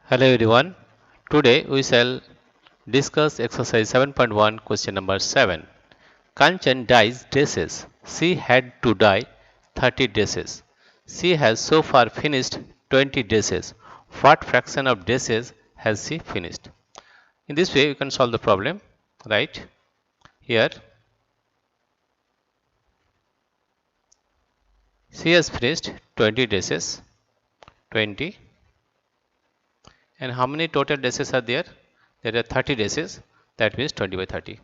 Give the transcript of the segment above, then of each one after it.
Hello everyone. Today we shall discuss exercise 7.1 question number 7. Kanchan dyes dresses. She had to dye 30 dresses. She has so far finished 20 dresses. What fraction of dresses has she finished? In this way we can solve the problem. Right here she has finished 20 dresses. 20. And how many total dresses are there? There are 30 dresses. That means 20 by 30.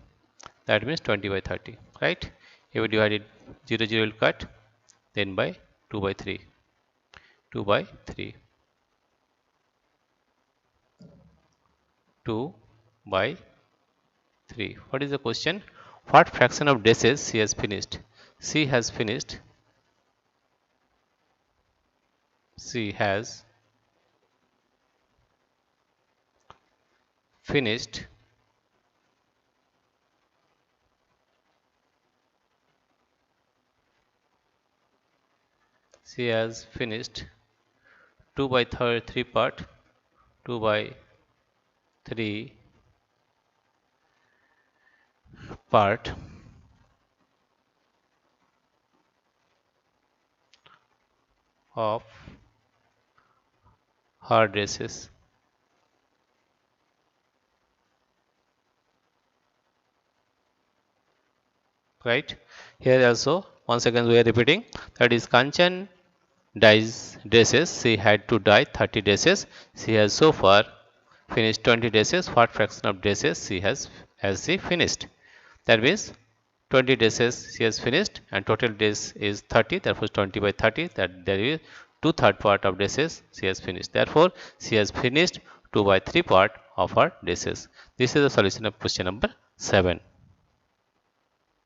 That means 20 by 30, right? If we divide it 0 0 will cut, then by 2 by 3. 2 by 3. 2 by 3. What is the question? What fraction of dresses she has finished? She has finished. She has finished she has finished 2 by 3 part, 2 by 3 part of her dresses. Right? Here also once again we are repeating, that is Kanchan dyes dresses. She had to dye 30 dresses. She has so far finished 20 dresses. What fraction of dresses has she finished? That means 20 dresses she has finished and total days is 30, therefore 20 by 30, that there is 2/3 part of dresses she has finished. Therefore she has finished 2 by 3 part of her dresses. This is the solution of question number 7.